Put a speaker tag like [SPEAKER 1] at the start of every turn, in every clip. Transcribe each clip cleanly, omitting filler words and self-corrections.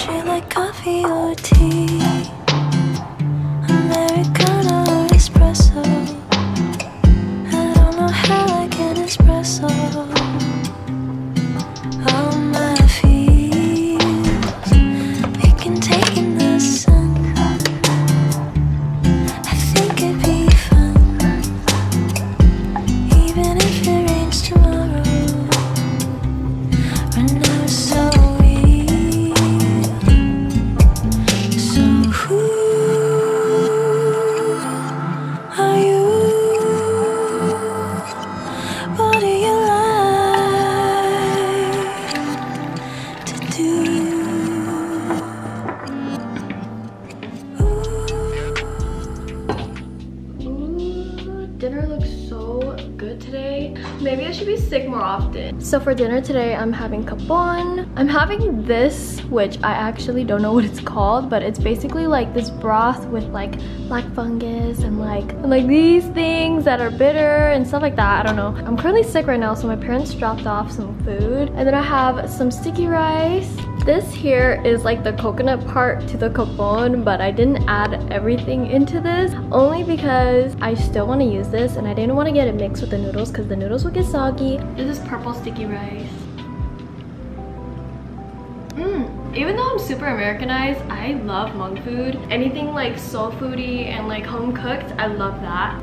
[SPEAKER 1] Would you like coffee or tea? Americano or espresso? I don't know how I can espresso. All my feels we can take in the sun. I think it'd be fun, even if it rains tomorrow. Right now it's so weird. So who are you? What do you like to do?
[SPEAKER 2] Ooh, dinner looks so good today. Maybe I should be sick more often. So for dinner today, I'm having kapon. I'm having this, which I actually don't know what it's called, but it's basically like this broth with like black fungus and like these things that are bitter and stuff like that. I don't know. I'm currently sick right now, so my parents dropped off some food. And then I have some sticky rice. This here is like the coconut part to the kapon, but I didn't add everything into this only because I still want to use this and I didn't want to get it mixed with the noodles because the noodles will get soggy. This is purple sticky rice. Even though I'm super Americanized, I love Hmong food. Anything like soul foodie and like home cooked, I love that.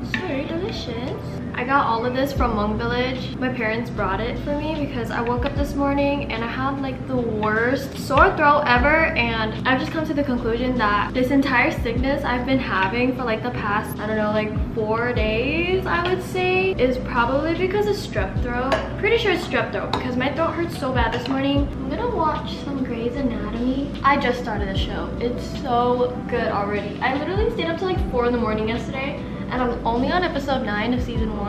[SPEAKER 2] It's very delicious. I got all of this from Hmong Village. My parents brought it for me because I woke up this morning and I had like the worst sore throat ever, and I've just come to the conclusion that this entire sickness I've been having for like the past, I don't know, like 4 days I would say, is probably because of strep throat. Pretty sure it's strep throat because my throat hurts so bad this morning. I'm gonna watch some Grey's Anatomy. I just started the show. It's so good already. I literally stayed up till like 4 in the morning yesterday, and I'm only on episode 9 of season 1.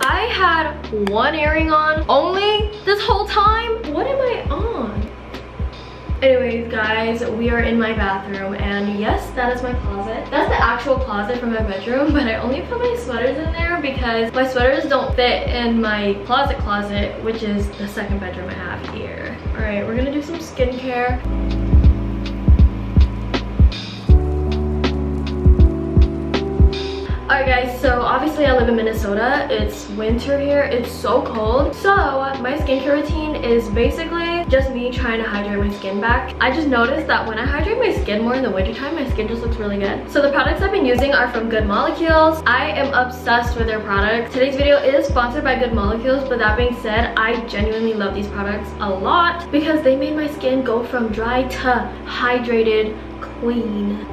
[SPEAKER 2] I had one earring on only this whole time. What am I on? Anyways guys, we are in my bathroom, and yes, that is my closet. That's the actual closet from my bedroom, but I only put my sweaters in there because my sweaters don't fit in my closet, which is the second bedroom I have here. Alright, we're gonna do some skincare. Alright guys, so obviously I live in Minnesota. It's winter here. It's so cold. So my skincare routine is basically just me trying to hydrate my skin back. I just noticed that when I hydrate my skin more in the wintertime, my skin just looks really good. So the products I've been using are from Good Molecules. I am obsessed with their products. Today's video is sponsored by Good Molecules, but that being said, I genuinely love these products a lot because they made my skin go from dry to hydrated, clean.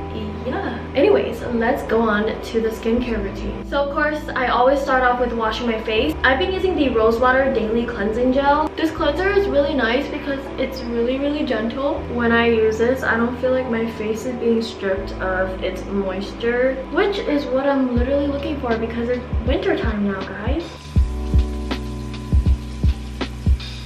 [SPEAKER 2] Yeah. Anyways, let's go on to the skincare routine. So of course, I always start off with washing my face. I've been using the Rosewater Daily Cleansing Gel. This cleanser is really nice because it's really gentle. When I use this, I don't feel like my face is being stripped of its moisture, which is what I'm literally looking for because it's winter time now, guys.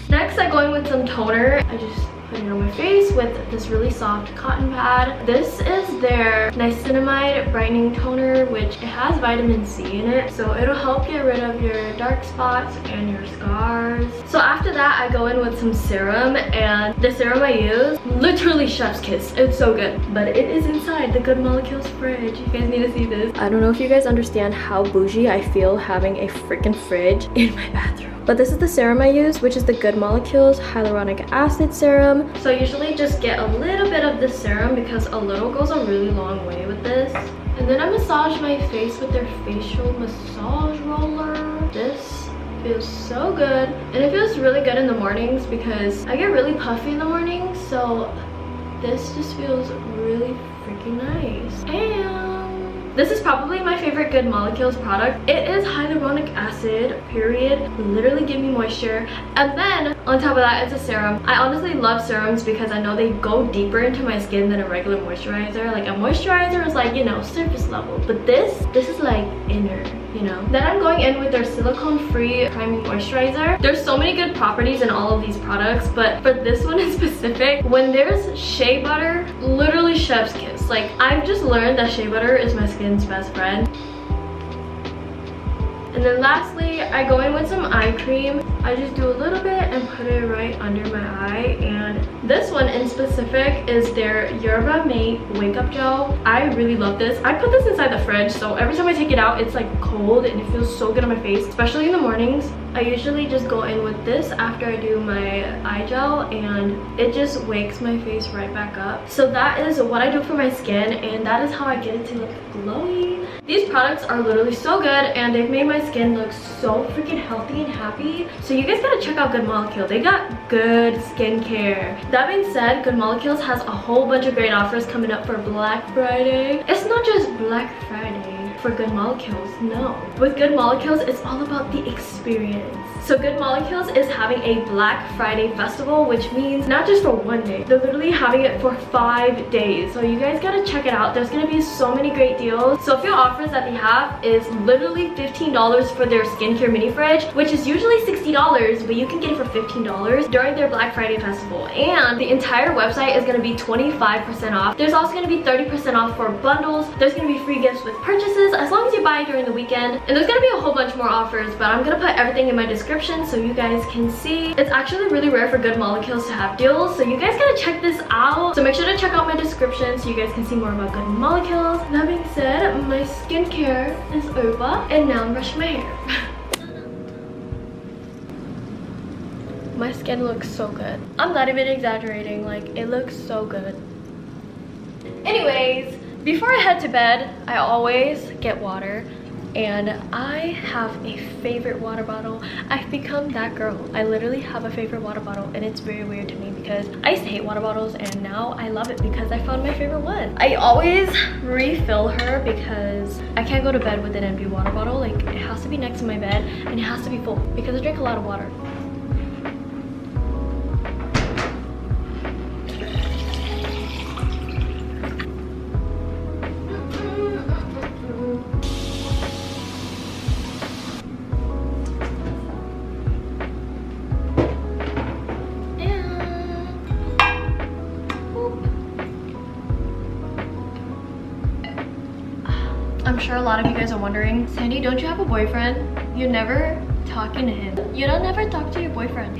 [SPEAKER 2] Next, I go in with some toner. I just put it on my face with this really soft cotton pad. This is their niacinamide brightening toner, which it has vitamin C in it, so it'll help get rid of your dark spots and your scars. So after that, I go in with some serum, and the serum I use, literally chef's kiss. It's so good, but it is inside the Good Molecules fridge. You guys need to see this. I don't know if you guys understand how bougie I feel having a freaking fridge in my bathroom. But this is the serum I use, which is the Good Molecules Hyaluronic Acid Serum. So I usually just get a little bit of this serum because a little goes a really long way with this. And then I massage my face with their facial massage roller. This feels so good. And it feels really good in the mornings because I get really puffy in the morning. So this just feels really freaking nice. And This is probably my favorite Good Molecules product. It is hyaluronic acid, period. Literally give me moisture. And then on top of that, it's a serum. I honestly love serums because I know they go deeper into my skin than a regular moisturizer. Like a moisturizer is like, you know, surface level. But this is like inner, you know. Then I'm going in with their silicone-free priming moisturizer. There's so many good properties in all of these products, but for this one in specific, when there's shea butter, literally chef's kiss. Like, I've just learned that shea butter is my skin's best friend. And then lastly, I go in with some eye cream. I just do a little bit and put it right under my eye. And this one in specific is their Yerba Mate Wake Up Gel. I really love this. I put this inside the fridge, so every time I take it out, it's like cold and it feels so good on my face, especially in the mornings. I usually just go in with this after I do my eye gel, and it just wakes my face right back up. So that is what I do for my skin, and that is how I get it to look glowy. These products are literally so good, and they've made my skin look so freaking healthy and happy. So you guys gotta check out Good Molecules. They got good skincare. That being said, Good Molecules has a whole bunch of great offers coming up for Black Friday. It's not just Black Friday for Good Molecules, no. With Good Molecules, it's all about the experience. So Good Molecules is having a Black Friday festival, which means not just for one day, they're literally having it for 5 days. So you guys gotta check it out. There's gonna be so many great deals. So a few offers that they have is literally $15 for their skincare mini fridge, which is usually $60, but you can get it for $15 during their Black Friday festival. And the entire website is gonna be 25% off. There's also gonna be 30% off for bundles. There's gonna be free gifts with purchases as long as you buy during the weekend. And there's gonna be a whole bunch more offers, but I'm gonna put everything in my description so you guys can see. It's actually really rare for Good Molecules to have deals, so you guys gotta check this out. So make sure to check out my description so you guys can see more about Good Molecules. That being said, my skincare is over, and now I'm brushing my hair. My skin looks so good. I'm not even exaggerating, like it looks so good. Anyways, before I head to bed, I always get water. And I have a favorite water bottle. I've become that girl. I literally have a favorite water bottle, and it's very weird to me because I used to hate water bottles, and now I love it because I found my favorite one. I always refill her because I can't go to bed with an empty water bottle. Like, it has to be next to my bed and it has to be full because I drink a lot of water. I'm sure a lot of you guys are wondering, Sandy, don't you have a boyfriend? You're never talking to him. You don't never talk to your boyfriend.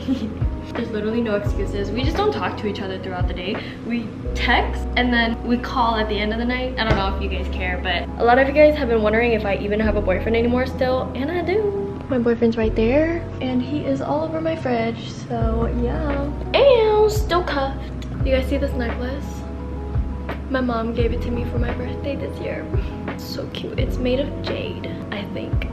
[SPEAKER 2] There's literally no excuses. We just don't talk to each other throughout the day. We text and then we call at the end of the night. I don't know if you guys care, but a lot of you guys have been wondering if I even have a boyfriend anymore still, and I do. My boyfriend's right there, and he is all over my fridge, so yeah. And still cuffed. You guys see this necklace? My mom gave it to me for my birthday this year. It's so cute. It's made of jade, I think.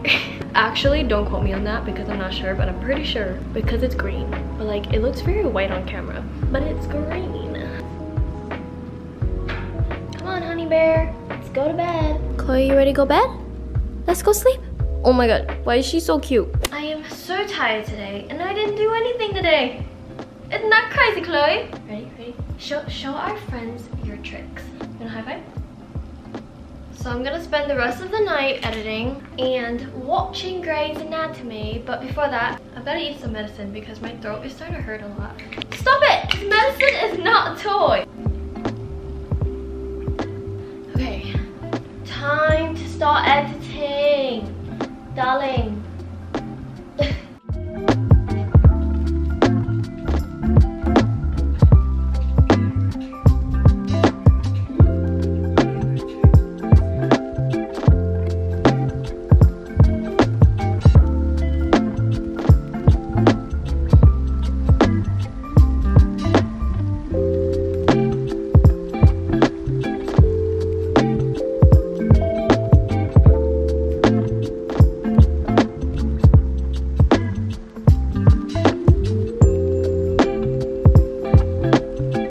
[SPEAKER 2] Actually, don't quote me on that because I'm not sure, but I'm pretty sure because it's green. But like, it looks very white on camera, but it's green. Come on, honey bear. Let's go to bed. Chloe, you ready to go to bed? Let's go sleep. Oh my god, why is she so cute? I am so tired today and I didn't do anything today. Isn't that crazy, Chloe? Ready, ready? Show our friends your tricks. You wanna high five? So I'm gonna spend the rest of the night editing and watching Grey's Anatomy, but before that, I've gotta eat some medicine because my throat is starting to hurt a lot. Stop it! Medicine is not a toy! Okay, time to start editing. Darling,